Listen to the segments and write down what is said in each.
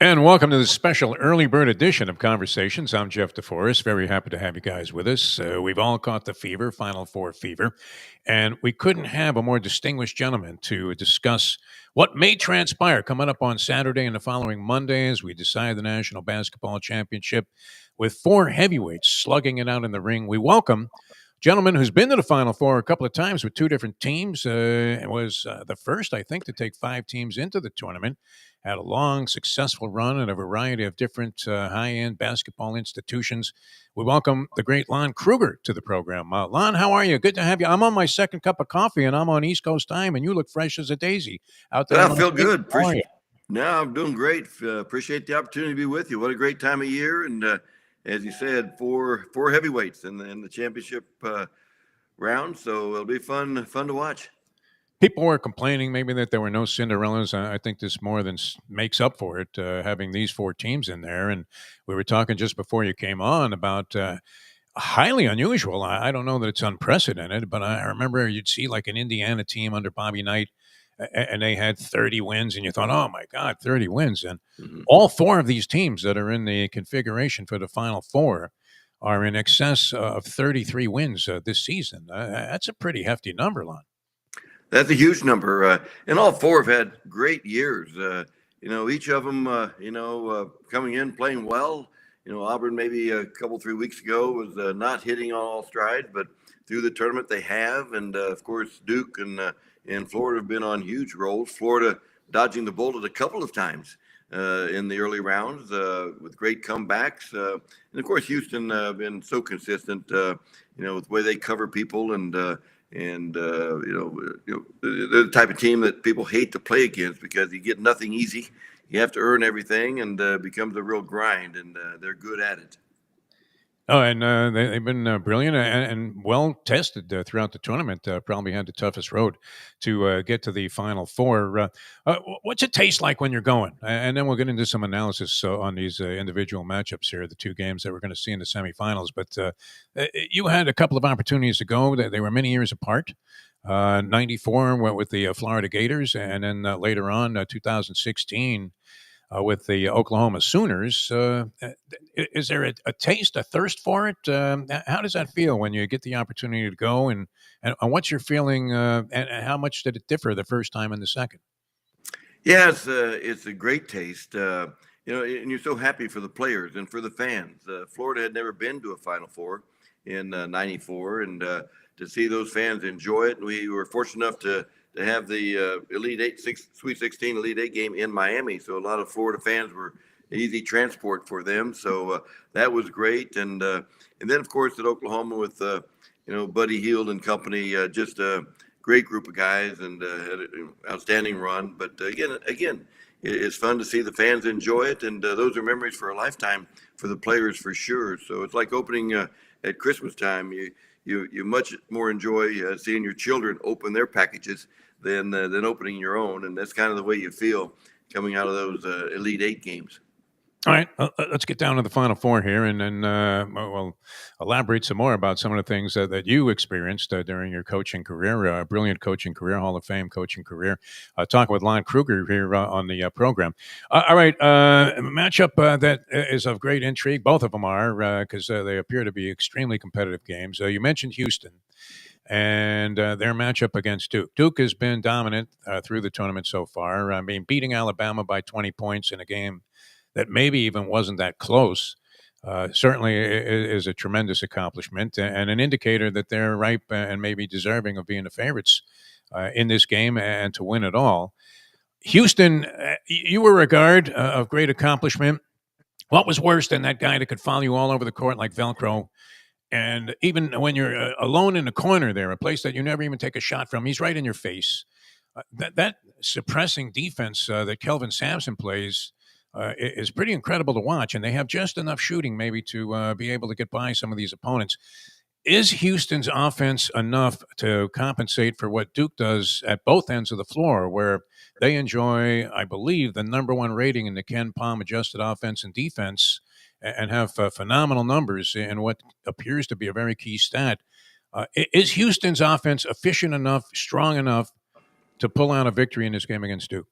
And welcome to this special early bird edition of Conversations. I'm Jeff DeForrest. Very happy to have you guys with us. We've all caught the fever, Final Four fever, and we couldn't have a more distinguished gentleman to discuss what may transpire coming up on Saturday and the following Monday as we decide the National Basketball Championship with four heavyweights slugging it out in the ring. We welcome a gentleman who's been to the Final Four a couple of times with two different teams. It was the first, I think, to take five teams into the tournament. Had a long, successful run at a variety of different high-end basketball institutions. We welcome the great Lon Kruger to the program. Lon, how are you? Good to have you. I'm on my second cup of coffee, and I'm on East Coast time, and you look fresh as a daisy out there. I feel good. No, I'm doing great. Appreciate the opportunity to be with you. What a great time of year. And as you said, four heavyweights in the championship round. So it'll be fun to watch. People were complaining maybe that there were no Cinderellas. I think this more than makes up for it, having these four teams in there. And we were talking just before you came on about highly unusual. I don't know that it's unprecedented, but I remember you'd see like an Indiana team under Bobby Knight, and they had 30 wins, and you thought, oh, my God, 30 wins. And all four of these teams that are in the configuration for the Final Four are in excess of 33 wins this season. That's a pretty hefty number, Lon. That's a huge number. And all four have had great years. Each of them, coming in, playing well. Auburn maybe a couple, 3 weeks ago was not hitting on all strides, but through the tournament they have. And, of course, Duke and Florida have been on huge rolls. Florida dodging the bullet a couple of times in the early rounds with great comebacks. And, of course, Houston been so consistent, with the way they cover people and they're the type of team that people hate to play against because you get nothing easy. You have to earn everything, and becomes a real grind, and they're good at it. Oh, and they've been brilliant and well tested throughout the tournament. Probably had the toughest road to get to the Final Four. What's it taste like when you're going? And then we'll get into some analysis on these individual matchups here, the two games that we're going to see in the semifinals. But you had a couple of opportunities to go. They were many years apart. 94 went with the Florida Gators, and then later on, 2016. With the Oklahoma Sooners. Is there a taste, a thirst for it? How does that feel when you get the opportunity to go? And what's your feeling, and how much did it differ the first time and the second? Yeah, it's a great taste. And you're so happy for the players and for the fans. Florida had never been to a Final Four in 94, and to see those fans enjoy it. And we were fortunate enough to have the Sweet 16 Elite Eight game in Miami. So a lot of Florida fans were easy transport for them. So that was great. And then, of course, at Oklahoma with, Buddy Hield and company, just a great group of guys and had an outstanding run. But again, it's fun to see the fans enjoy it. And those are memories for a lifetime for the players for sure. So it's like opening at Christmas time. You much more enjoy seeing your children open their packages than opening your own, and that's kind of the way you feel coming out of those Elite Eight games. All right, let's get down to the Final Four here, and then we'll elaborate some more about some of the things that you experienced during your coaching career, brilliant coaching career, Hall of Fame coaching career. Talking with Lon Kruger here on the program. All right, a matchup that is of great intrigue. Both of them are because they appear to be extremely competitive games. You mentioned Houston and their matchup against Duke. Duke has been dominant through the tournament so far. I mean, beating Alabama by 20 points in a game that maybe even wasn't that close, certainly is a tremendous accomplishment and an indicator that they're ripe and maybe deserving of being the favorites in this game and to win it all. Houston, you were a guard of great accomplishment. What was worse than that guy that could follow you all over the court like Velcro? And even when you're alone in the corner there, a place that you never even take a shot from, he's right in your face. That suppressing defense that Kelvin Sampson plays is pretty incredible to watch. And they have just enough shooting maybe to be able to get by some of these opponents. Is Houston's offense enough to compensate for what Duke does at both ends of the floor, where they enjoy, I believe, the number one rating in the Ken Palm adjusted offense and defense and have phenomenal numbers in what appears to be a very key stat? Is Houston's offense efficient enough, strong enough to pull out a victory in this game against Duke?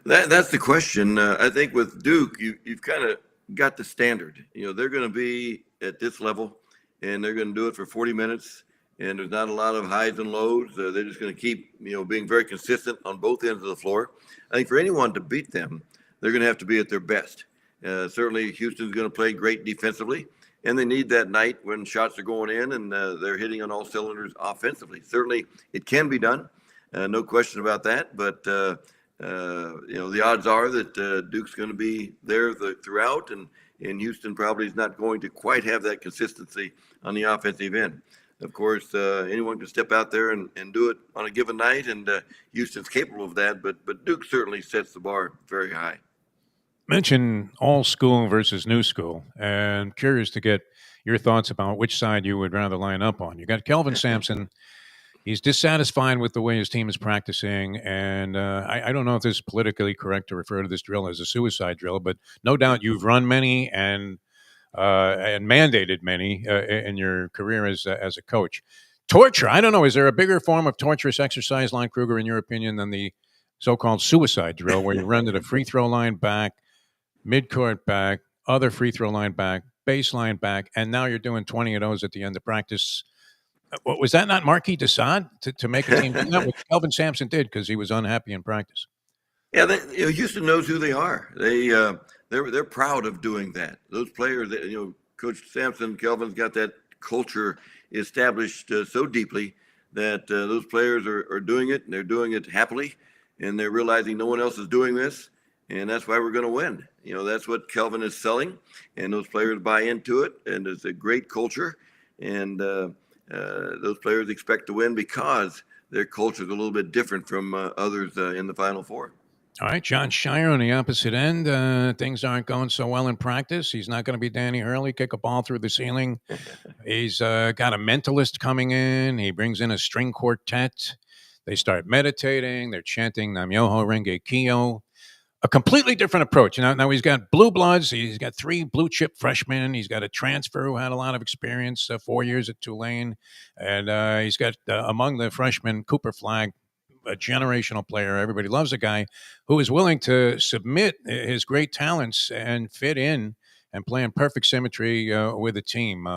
That's the question. I think with Duke, you've kind of got the standard. They're going to be at this level, and they're going to do it for 40 minutes. And there's not a lot of highs and lows. They're just going to keep being very consistent on both ends of the floor. I think for anyone to beat them, they're going to have to be at their best. Certainly, Houston's going to play great defensively, and they need that night when shots are going in and they're hitting on all cylinders offensively. Certainly, it can be done, no question about that. But the odds are that Duke's going to be there throughout, and Houston probably is not going to quite have that consistency on the offensive end. Of course, anyone can step out there and do it on a given night, and Houston's capable of that. But Duke certainly sets the bar very high. Mention all school versus new school, and curious to get your thoughts about which side you would rather line up on. You got Kelvin Sampson. He's dissatisfied with the way his team is practicing, and I don't know if this is politically correct to refer to this drill as a suicide drill, but no doubt you've run many and mandated many in your career as a coach. Torture, I don't know. Is there a bigger form of torturous exercise, Lon Kruger, in your opinion, than the so-called suicide drill, where you run to the free throw line back, midcourt back, other free throw line back, baseline back, and now you're doing 20 of those at the end of practice? Was that not Marquis Desaad to make a team do that? What Kelvin Sampson did because he was unhappy in practice. Yeah, Houston knows who they are. They're proud of doing that. Those players, Coach Sampson, Kelvin's got that culture established so deeply that those players are doing it, and they're doing it happily, and they're realizing no one else is doing this, and that's why we're going to win. That's what Kelvin is selling, and those players buy into it, and it's a great culture, and those players expect to win because their culture is a little bit different from others in the Final Four. All right, John Shire on the opposite end. Things aren't going so well in practice. He's not going to be Danny Hurley, kick a ball through the ceiling. He's got a mentalist coming in. He brings in a string quartet. They start meditating. They're chanting Nam-myoho Renge Kyo. A completely different approach. Now he's got blue bloods. He's got 3 blue chip freshmen. He's got a transfer who had a lot of experience, 4 years at Tulane. And he's got, among the freshmen, Cooper Flagg, a generational player. Everybody loves a guy who is willing to submit his great talents and fit in and play in perfect symmetry with a team.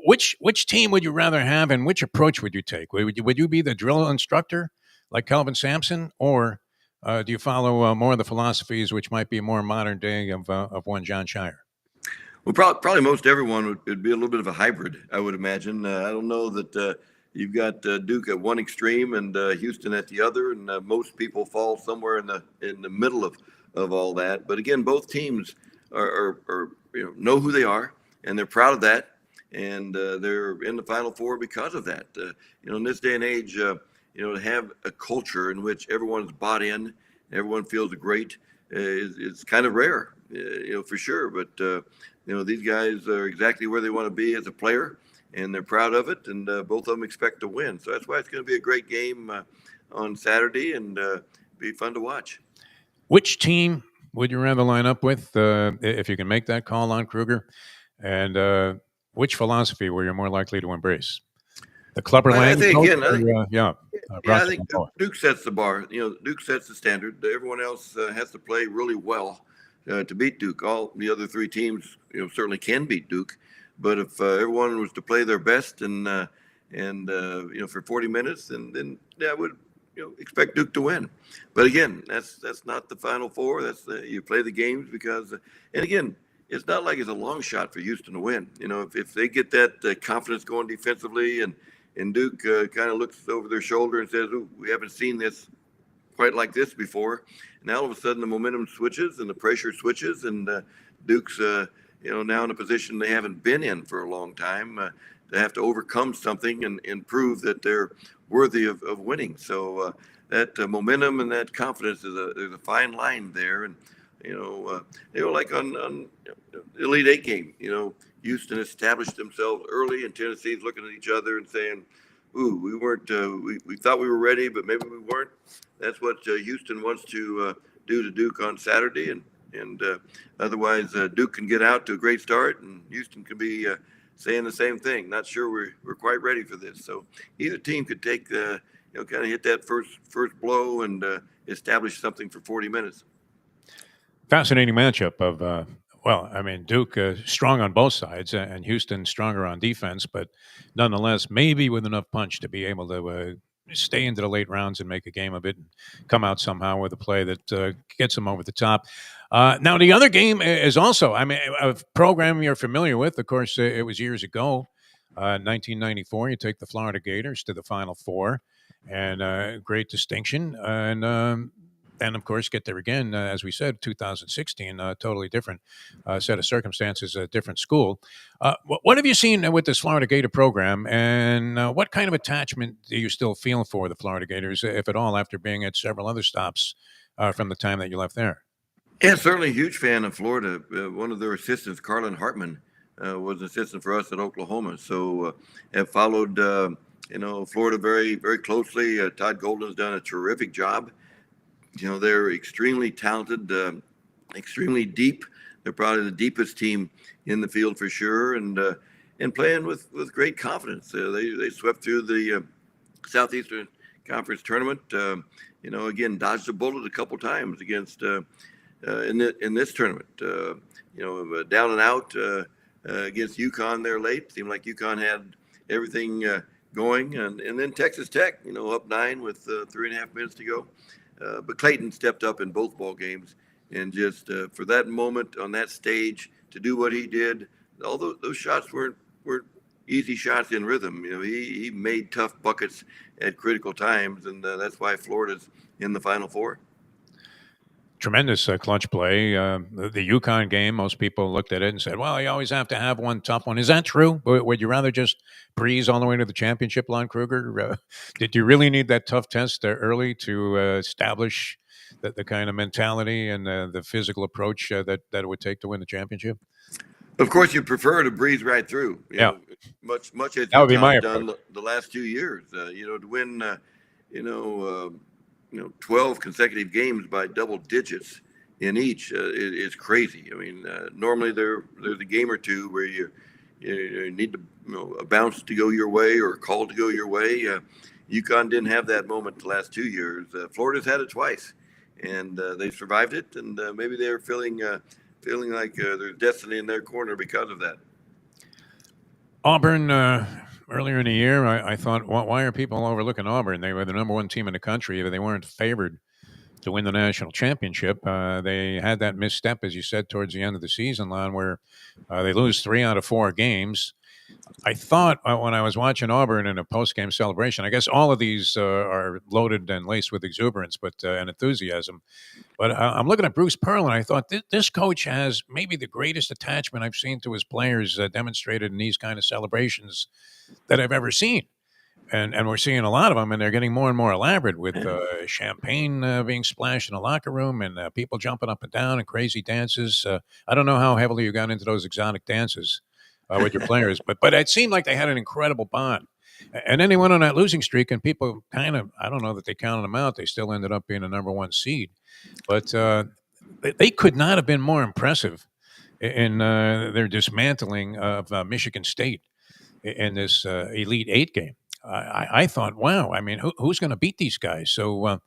Which team would you rather have, and which approach would you take? Would you be the drill instructor like Kelvin Sampson, or do you follow more of the philosophies which might be more modern day of one John Shire? Well, probably most everyone would be a little bit of a hybrid, I would imagine. I don't know that you've got Duke at one extreme and Houston at the other, and most people fall somewhere in the middle of all that. But again, both teams are know who they are, and they're proud of that, and they're in the Final Four because of that. In this day and age, to have a culture in which everyone's bought in, everyone feels great, is kind of rare, for sure. But these guys are exactly where they want to be as a player, and they're proud of it, and both of them expect to win. So that's why it's going to be a great game on Saturday, and be fun to watch. Which team would you rather line up with if you can make that call on Kruger? And which philosophy were you more likely to embrace? The Clubber Lang? I think Boy. Duke sets the bar. Duke sets the standard. Everyone else has to play really well to beat Duke. All the other 3 teams, certainly can beat Duke. But if everyone was to play their best and for 40 minutes, then I would expect Duke to win. But again, that's not the Final Four. That's you play the games because, and again, it's not like it's a long shot for Houston to win. If they get that confidence going defensively, and Duke kind of looks over their shoulder and says, "Ooh, we haven't seen this quite like this before," and all of a sudden the momentum switches and the pressure switches, and Duke's now in a position they haven't been in for a long time. They have to overcome something and prove that they're worthy of winning. So that momentum and that confidence there's a fine line there. And like on Elite Eight game, Houston established themselves early, and Tennessee's looking at each other and saying, "Ooh, we weren't. We thought we were ready, but maybe we weren't." That's what Houston wants to do to Duke on Saturday, and otherwise Duke can get out to a great start, and Houston can be saying the same thing. Not sure we're quite ready for this. So either team could take kind of hit that first blow and establish something for 40 minutes. Fascinating matchup of, Duke strong on both sides and Houston stronger on defense, but nonetheless, maybe with enough punch to be able to stay into the late rounds and make a game of it and come out somehow with a play that gets them over the top. Now, the other game is also, a program you're familiar with. Of course, it was years ago, 1994. You take the Florida Gators to the Final Four, and great distinction. And of course, get there again, as we said, 2016, totally different set of circumstances, a different school. What have you seen with this Florida Gator program, and what kind of attachment do you still feel for the Florida Gators, if at all, after being at several other stops from the time that you left there? Yeah, certainly a huge fan of Florida. One of their assistants, Carlin Hartman, was an assistant for us at Oklahoma. So have followed, Florida very, very closely. Todd Golden's done a terrific job. They're extremely talented, extremely deep. They're probably the deepest team in the field for sure, and playing with great confidence. They swept through the Southeastern Conference tournament. Again, dodged a bullet a couple times against in this tournament. Down and out against UConn there late. Seemed like UConn had everything going, and then Texas Tech, up 9 with 3.5 minutes to go. But Clayton stepped up in both ball games, and just for that moment on that stage to do what he did, although those shots weren't easy shots in rhythm. He made tough buckets at critical times, and that's why Florida's in the Final Four. Tremendous clutch play. The UConn game, most people looked at it and said, well, you always have to have one tough one. Is that true? Would you rather just breeze all the way to the championship, Lon Kruger? Did you really need that tough test early to establish the kind of mentality and the physical approach that it would take to win the championship? Of course, you prefer to breeze right through. Much as that would be my done the last 2 years. To win, 12 consecutive games by double digits in each is crazy. Normally there's a game or two where you need to, a bounce to go your way or a call to go your way. UConn didn't have that moment the last 2 years. Florida's had it twice, and they survived it. And maybe they're feeling like there's destiny in their corner because of that. Auburn. Earlier in the year, I thought, why are people overlooking Auburn? They were the number one team in the country, but they weren't favored to win the national championship. They had that misstep, as you said, towards the end of the season, Lon, where they lose 3 out of 4 games. I thought when I was watching Auburn in a post-game celebration, I guess all of these are loaded and laced with exuberance and enthusiasm. But I'm looking at Bruce Pearl, and I thought this coach has maybe the greatest attachment I've seen to his players demonstrated in these kind of celebrations that I've ever seen. And we're seeing a lot of them, and they're getting more and more elaborate with champagne being splashed in the locker room and people jumping up and down and crazy dances. I don't know how heavily you got into those exotic dances with your players, but it seemed like they had an incredible bond. And then they went on that losing streak, and people kind of, I don't know that they counted them out. They still ended up being a number 1 seed. But they could not have been more impressive in their dismantling of Michigan State in this Elite 8 game. I thought, wow, who's going to beat these guys? So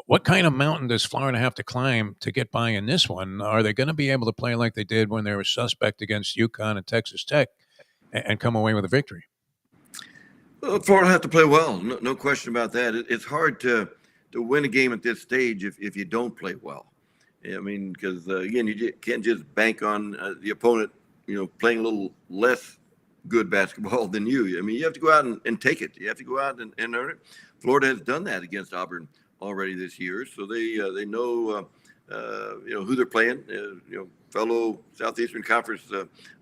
what kind of mountain does Florida have to climb to get by in this one? Are they going to be able to play like they did when they were suspect against UConn and Texas Tech and come away with a victory? Well, Florida have to play well, no question about that. It's hard to win a game at this stage if you don't play well. Because again, you can't just bank on the opponent, playing a little less good basketball than you. You have to go out and take it. You have to go out and earn it. Florida has done that against Auburn already this year, so they know who they're playing. Fellow Southeastern Conference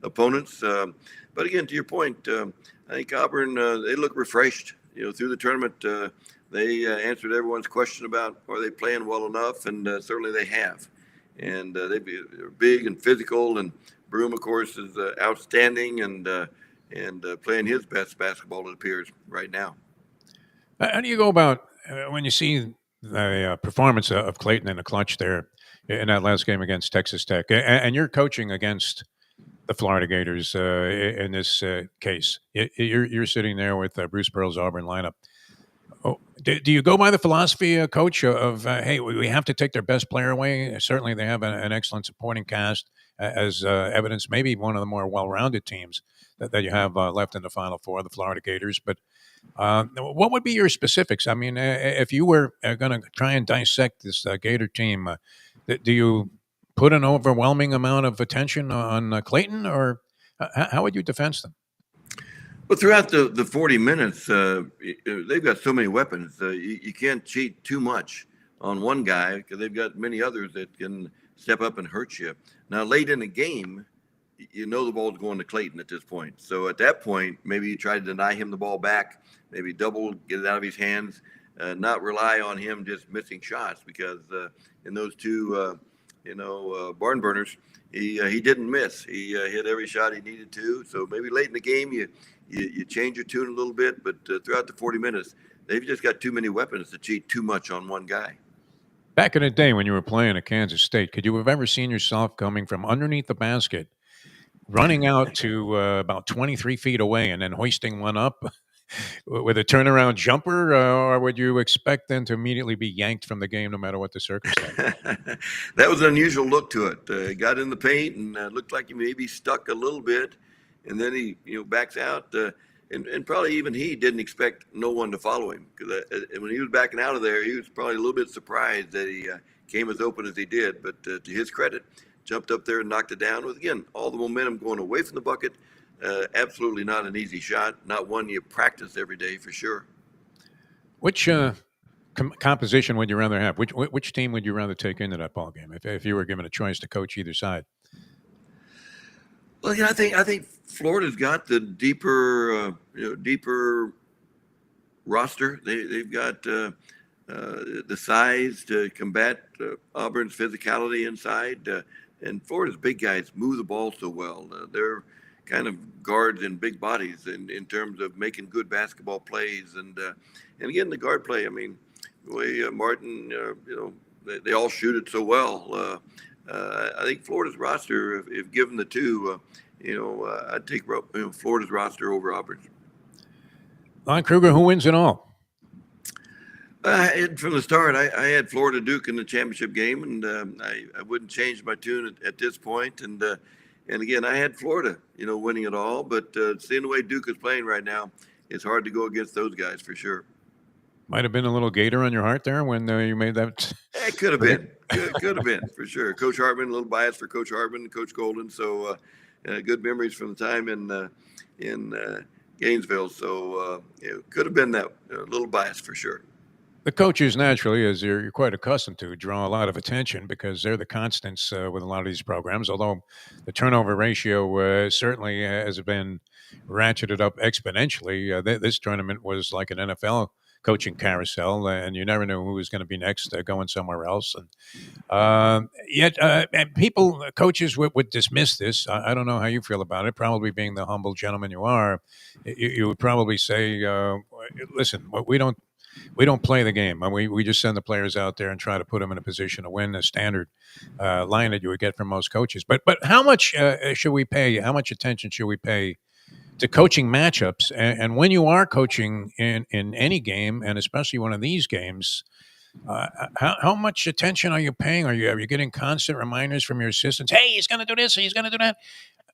opponents. But again, to your point, I think Auburn they look refreshed. Through the tournament, they answered everyone's question about are they playing well enough, and certainly they have. And they're big and physical, and Broome, of course, is outstanding and playing his best basketball, it appears, right now. How do you go about when you see the performance of Clayton in the clutch there in that last game against Texas Tech, and you're coaching against the Florida Gators in this case? You're sitting there with Bruce Pearl's Auburn lineup. Oh, do you go by the philosophy, Coach, of hey, we have to take their best player away? Certainly, they have an excellent supporting cast, as evidence. Maybe one of the more well-rounded teams that you have left in the Final Four, the Florida Gators. But what would be your specifics? I mean, if you were going to try and dissect this Gator team, do you put an overwhelming amount of attention on Clayton, or how would you defense them? Well, throughout the 40 minutes, they've got so many weapons. You can't cheat too much on one guy because they've got many others that can step up and hurt you. Now, late in the game, you know the ball's going to Clayton at this point. So at that point, maybe you try to deny him the ball back, maybe double, get it out of his hands, not rely on him just missing shots because in those two, barn burners, he didn't miss. He hit every shot he needed to. So maybe late in the game, you change your tune a little bit, but throughout the 40 minutes, they've just got too many weapons to cheat too much on one guy. Back in the day when you were playing at Kansas State, could you have ever seen yourself coming from underneath the basket, running out to about 23 feet away, and then hoisting one up with a turnaround jumper, or would you expect them to immediately be yanked from the game no matter what the circumstance? That was an unusual look to it. He got in the paint and looked like he maybe stuck a little bit, and then he backs out. And probably even he didn't expect no one to follow him because when he was backing out of there, he was probably a little bit surprised that he came as open as he did. But to his credit, jumped up there and knocked it down with, again, all the momentum going away from the bucket. Absolutely not an easy shot, not one you practice every day for sure. Which composition would you rather have? Which team would you rather take into that ball game if you were given a choice to coach either side? Well, I think Florida's got the deeper roster. They've got the size to combat Auburn's physicality inside, and Florida's big guys move the ball so well. They're kind of guards and big bodies in terms of making good basketball plays, and again the guard play. I mean, the way Martin, they all shoot it so well. I think Florida's roster, if given the two, I'd take Florida's roster over Auburn's. Lon Kruger, who wins it all? From the start, I had Florida Duke in the championship game, and I wouldn't change my tune at this point. And again, I had Florida, winning it all. But seeing the way Duke is playing right now, it's hard to go against those guys for sure. Might have been a little gator on your heart there when you made that. It could have been. Could have been, for sure. Coach Hartman, a little bias for Coach Hartman and Coach Golden. So good memories from the time in Gainesville. So could have been that little bias for sure. The coaches, naturally, as you're quite accustomed to, draw a lot of attention because they're the constants with a lot of these programs, although the turnover ratio certainly has been ratcheted up exponentially. This tournament was like an NFL coaching carousel, and you never knew who was going to be next going somewhere else. And yet coaches would dismiss this. I don't know how you feel about it. Probably being the humble gentleman you are, you would probably say, listen, we don't play the game. We just send the players out there and try to put them in a position to win, the standard line that you would get from most coaches. But how much should we pay? How much attention should we pay to coaching matchups? And when you are coaching in any game, and especially one of these games, how much attention are you paying? Are you getting constant reminders from your assistants? Hey, he's going to do this. He's going to do that.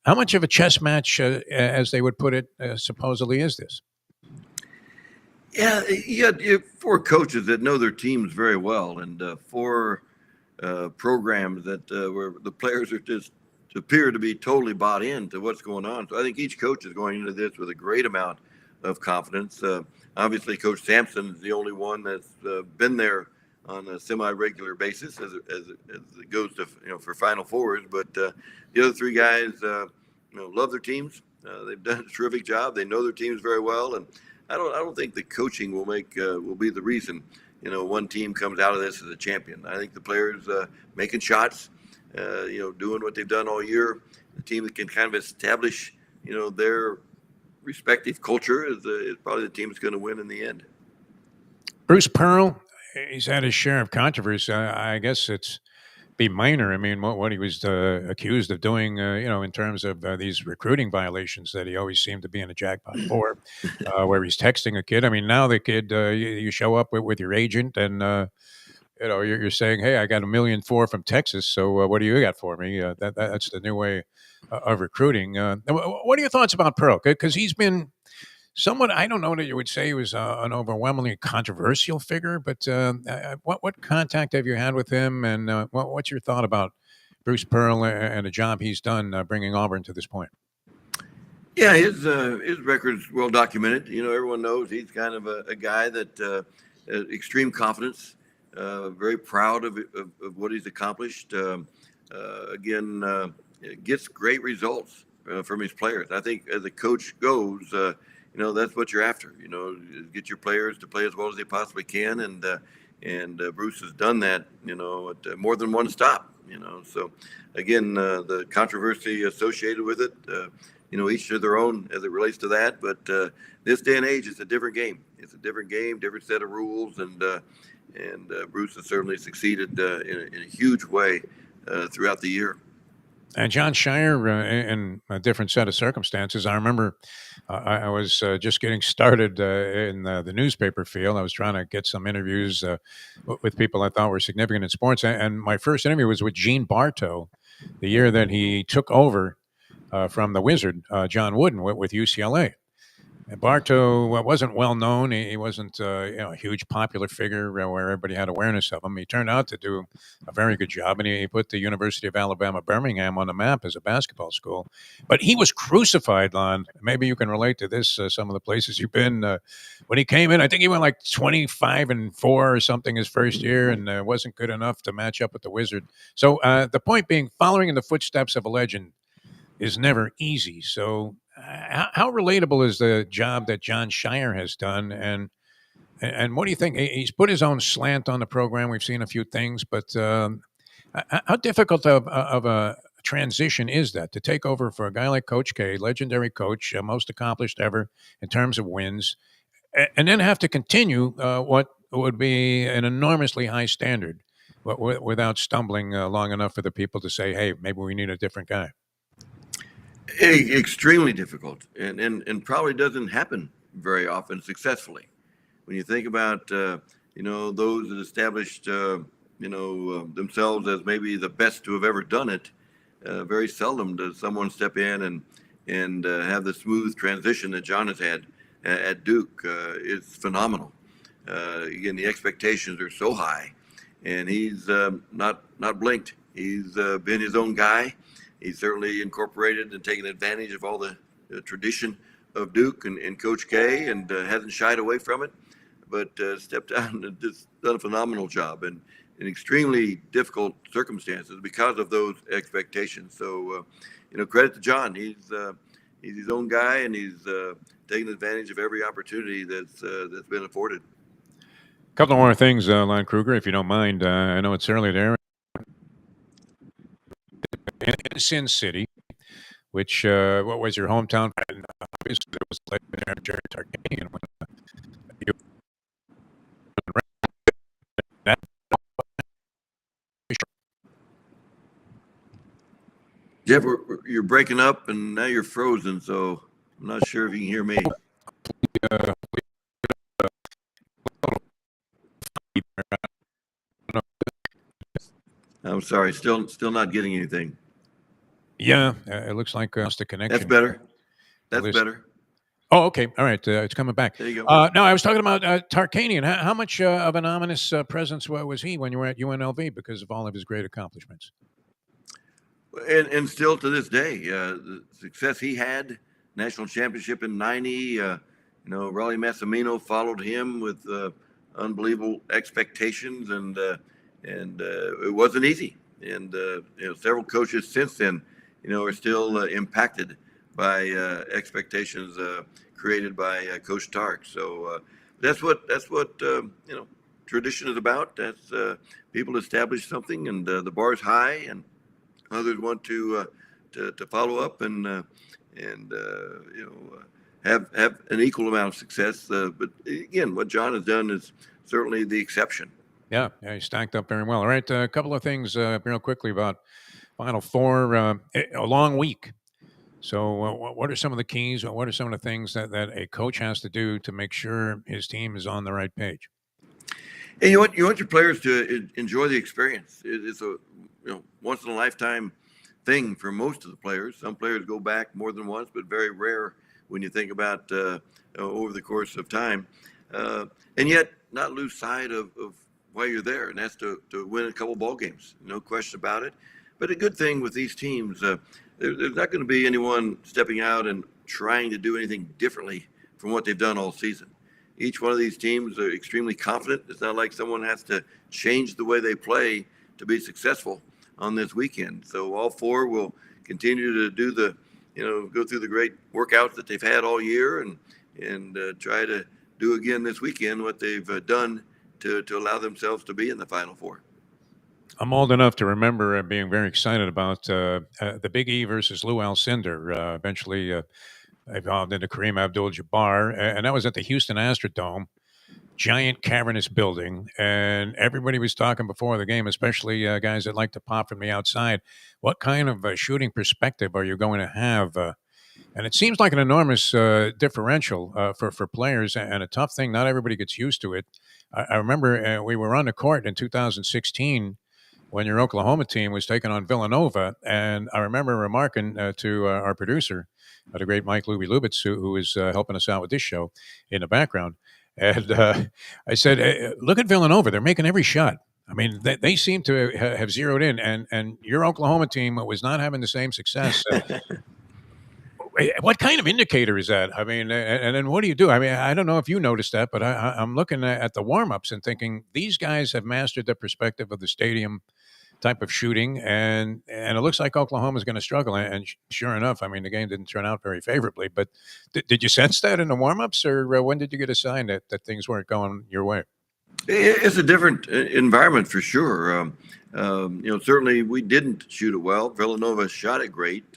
How much of a chess match, as they would put it, supposedly is this? Yeah, you got four coaches that know their teams very well, and four programs that where the players are just appear to be totally bought into what's going on. So I think each coach is going into this with a great amount of confidence. Obviously, Coach Sampson is the only one that's been there on a semi-regular basis as it goes to for Final Fours. But the other three guys, love their teams. They've done a terrific job. They know their teams very well, and I don't think the coaching will be the reason one team comes out of this as a champion. I think the players making shots, doing what they've done all year. The team that can kind of establish their respective culture is probably the team that's going to win in the end. Bruce Pearl, he's had his share of controversy. I guess it's be minor. I mean, what he was accused of doing, in terms of these recruiting violations that he always seemed to be in a jackpot for, where he's texting a kid. I mean, now the kid, you show up with your agent and, you're saying, "Hey, I got 1,000,004 from Texas. So what do you got for me?" That's the new way of recruiting. What are your thoughts about Pearl? Because he's been somewhat, I don't know that you would say he was an overwhelmingly controversial figure, but what contact have you had with him, and what's your thought about Bruce Pearl and the job he's done bringing Auburn to this point? Yeah, his record's well documented. Everyone knows he's kind of a guy that extreme confidence, very proud of what he's accomplished. Again, gets great results from his players. I think as a coach goes, that's what you're after. Get your players to play as well as they possibly can, and Bruce has done that. At more than one stop. So again, the controversy associated with it. Each to their own as it relates to that. But this day and age, it's a different game. It's a different game, different set of rules, and Bruce has certainly succeeded in a huge way throughout the year. And John Shire, in a different set of circumstances. I remember I was just getting started in the newspaper field. I was trying to get some interviews with people I thought were significant in sports. And my first interview was with Gene Bartow, the year that he took over from the Wizard, John Wooden, with UCLA. And Bartow wasn't well known. He wasn't a huge popular figure where everybody had awareness of him. He turned out to do a very good job, and he put the University of Alabama Birmingham on the map as a basketball school. But he was crucified, Lon. Maybe you can relate to this. Some of the places you've been. When he came in, I think he went like 25-4 or something his first year, and wasn't good enough to match up with the Wizard. So the point being, following in the footsteps of a legend is never easy. So how relatable is the job that John Shire has done, and what do you think? He's put his own slant on the program. We've seen a few things, but how difficult of a transition is that to take over for a guy like Coach K, legendary coach, most accomplished ever in terms of wins, and then have to continue what would be an enormously high standard, without stumbling long enough for the people to say, "Hey, maybe we need a different guy." Extremely difficult, and probably doesn't happen very often successfully. When you think about those that established themselves as maybe the best to have ever done it, very seldom does someone step in and have the smooth transition that John has had at Duke. It's phenomenal. Again, the expectations are so high, and he's not blinked. He's been his own guy. He's certainly incorporated and taken advantage of all the tradition of Duke and Coach K, and hasn't shied away from it, but stepped out and just done a phenomenal job in extremely difficult circumstances because of those expectations. So, credit to John. He's his own guy, and he's taking advantage of every opportunity that's been afforded. A couple more things, Lon Kruger, if you don't mind. I know it's early there. In Sin City, which what was your hometown? And obviously, there was legendary Jerry Tarkanian. Jeff, you're breaking up, and now you're frozen, so I'm not sure if you can hear me. I'm sorry, still not getting anything. Yeah, it looks like lost the connection. That's better. That's better. Oh, okay. All right. It's coming back. There you go. No, I was talking about Tarkanian. How much of an ominous presence was he when you were at UNLV because of all of his great accomplishments? And still to this day, the success he had, national championship in '90. Raleigh Massimino followed him with unbelievable expectations, and it wasn't easy. And several coaches since then, are still impacted by expectations created by Coach Tark. So that's what tradition is about. That's people establish something, and the bar is high, and others want to follow up and have an equal amount of success. But again, what John has done is certainly the exception. Yeah, he stacked up very well. All right, a couple of things real quickly about Final Four. A long week. So, what are some of the keys? What are some of the things that a coach has to do to make sure his team is on the right page? And you want your players to enjoy the experience. It's a once in a lifetime thing for most of the players. Some players go back more than once, but very rare when you think about over the course of time. Uh, and yet, not lose sight of why you're there, and that's to win a couple ball games. No question about it. But a good thing with these teams, there's not going to be anyone stepping out and trying to do anything differently from what they've done all season. Each one of these teams are extremely confident. It's not like someone has to change the way they play to be successful on this weekend. So all four will continue to do go through the great workouts that they've had all year and try to do again this weekend what they've done to allow themselves to be in the Final Four. I'm old enough to remember being very excited about the Big E versus Lou Alcindor. Eventually, evolved into Kareem Abdul-Jabbar, and that was at the Houston Astrodome, giant cavernous building, and everybody was talking before the game, especially guys that like to pop from the outside. What kind of shooting perspective are you going to have? And it seems like an enormous differential for players, and a tough thing. Not everybody gets used to it. I remember we were on the court in 2016 when your Oklahoma team was taking on Villanova, and I remember remarking to our producer, the great Mike Luby Lubitz, who is helping us out with this show in the background, and I said, hey, "Look at Villanova; they're making every shot. I mean, they seem to have zeroed in, and your Oklahoma team was not having the same success." What kind of indicator is that? I mean, and then what do you do? I mean, I don't know if you noticed that, but I'm looking at the warm-ups and thinking these guys have mastered the perspective of the stadium type of shooting, and it looks like Oklahoma's going to struggle. And sure enough, I mean, the game didn't turn out very favorably. But did you sense that in the warm-ups, or when did you get a sign that things weren't going your way? It's a different environment for sure. Certainly we didn't shoot it well. Villanova shot it great.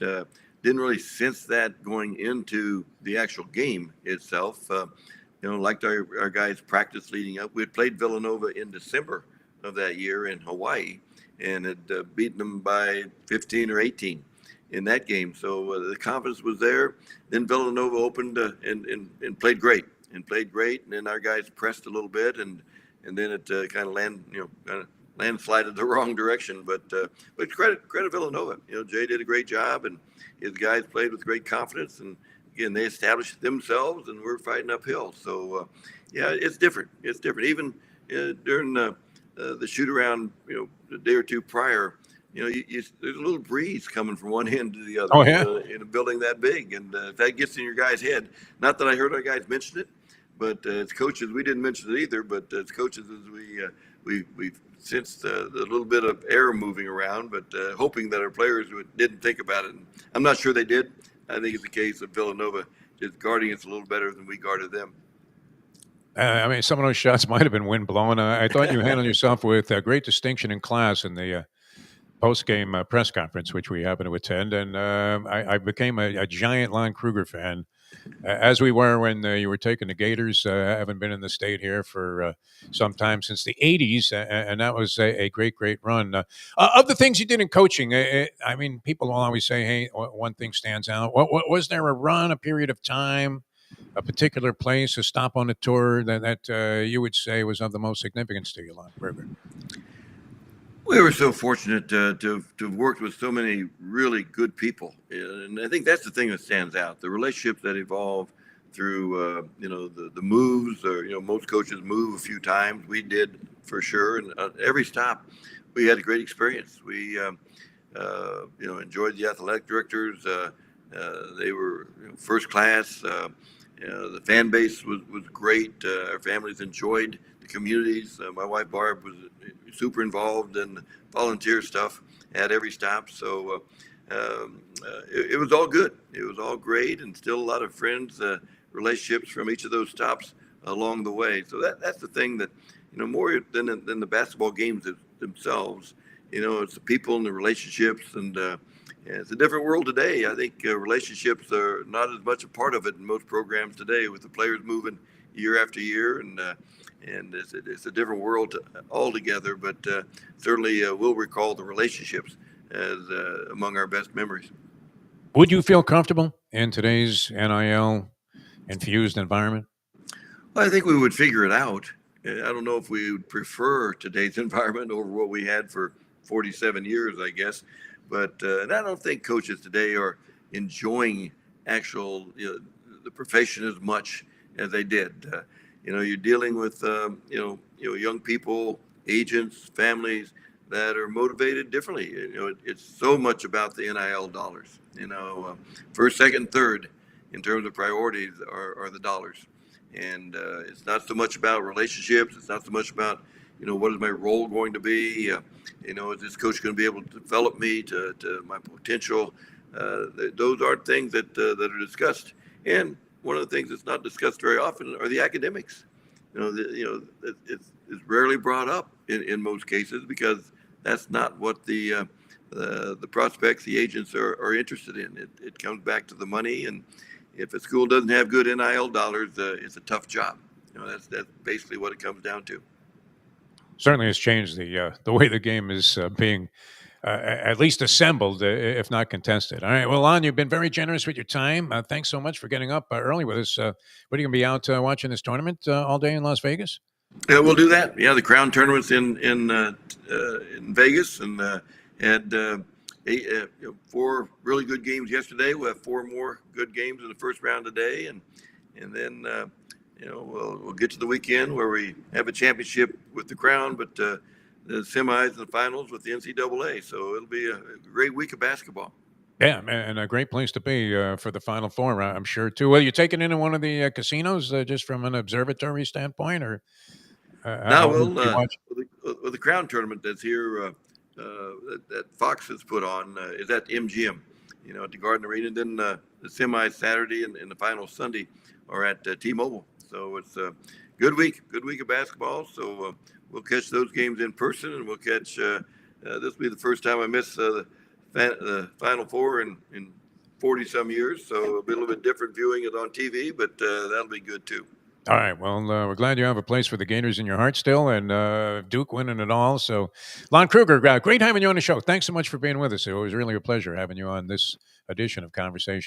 Didn't really sense that going into the actual game itself. Liked our guys' practice leading up. We had played Villanova in December of that year in Hawaii and had beaten them by 15 or 18 in that game. So the confidence was there. Then Villanova opened and played great and then our guys pressed a little bit and then it kind of landslided the wrong direction. But credit Villanova. Jay did a great job and his guys played with great confidence and again they established themselves and we're fighting uphill. So it's different. It's different. Even during the shoot around, the day or two prior, there's a little breeze coming from one end to the other. Oh yeah. In a building that big, and if that gets in your guy's head, not that I heard our guys mention it, but as coaches, we didn't mention it either. But as coaches, as we sensed a little bit of air moving around, but hoping that our players didn't think about it. And I'm not sure they did. I think it's a case of Villanova just guarding us a little better than we guarded them. I mean, some of those shots might have been wind blown. I thought you handled yourself with great distinction in class in the post-game press conference, which we happened to attend, and I became a giant Lon Kruger fan, as we were when you were taking the Gators. I haven't been in the state here for some time, since the 80s, and that was a great, great run. Of the things you did in coaching, I mean, people will always say, hey, one thing stands out. What was there a run, a period of time, a particular place, a stop on the tour that you would say was of the most significance to you, Lon Kruger? We were so fortunate to have worked with so many really good people, and I think that's the thing that stands out: the relationships that evolve through the moves. Or most coaches move a few times. We did for sure, and every stop we had a great experience. We enjoyed the athletic directors. They were first class. The fan base was great. Our families enjoyed the communities. My wife Barb was super involved in volunteer stuff at every stop. So it was all good. It was all great, and still a lot of friends, relationships from each of those stops along the way. So that's the thing that more than the basketball games themselves. It's the people and the relationships, and it's a different world today. I think relationships are not as much a part of it in most programs today, with the players moving year after year, and and it's a different world altogether. But certainly, we'll recall the relationships as among our best memories. Would you feel comfortable in today's NIL infused environment? Well, I think we would figure it out. I don't know if we would prefer today's environment over what we had for 47 years, I guess. But and I don't think coaches today are enjoying actual the profession as much as they did. You're dealing with young people, agents, families that are motivated differently. It's so much about the NIL dollars. First, second, third in terms of priorities are the dollars. And it's not so much about relationships. It's not so much about, what is my role going to be? Is this coach going to be able to develop me to my potential? Those aren't things that are discussed. And one of the things that's not discussed very often are the academics. It's rarely brought up in most cases because that's not what the prospects, the agents are interested in. It comes back to the money, and if a school doesn't have good NIL dollars, it's a tough job. That's basically what it comes down to. Certainly has changed the way the game is being at least assembled, if not contested. All right. Well, Lon, you've been very generous with your time. Thanks so much for getting up early with us. What are you going to be out watching this tournament all day in Las Vegas? Yeah, we'll do that. Yeah, the Crown tournament's in Vegas, and had 4 really good games yesterday. We'll have 4 more good games in the first round today, and then we'll get to the weekend where we have a championship with the Crown, but the semis and the finals with the NCAA. So it'll be a great week of basketball. Yeah, and a great place to be for the Final Four, I'm sure, too. Well, you taking in one of the casinos just from an observatory standpoint, or Now, how well, do you watch? with the Crown tournament that's here, that Fox has put on is at MGM, at the Garden Arena. Then the semis Saturday and the final Sunday are at T-Mobile. So it's a good week of basketball. So we'll catch those games in person, and we'll catch. This will be the first time I miss the Final Four in 40 some years. So it'll be a little bit different viewing it on TV, but that'll be good too. All right. Well, we're glad you have a place for the Gators in your heart still, and Duke winning it all. So, Lon Kruger, great having you on the show. Thanks so much for being with us. It was really a pleasure having you on this edition of Conversation.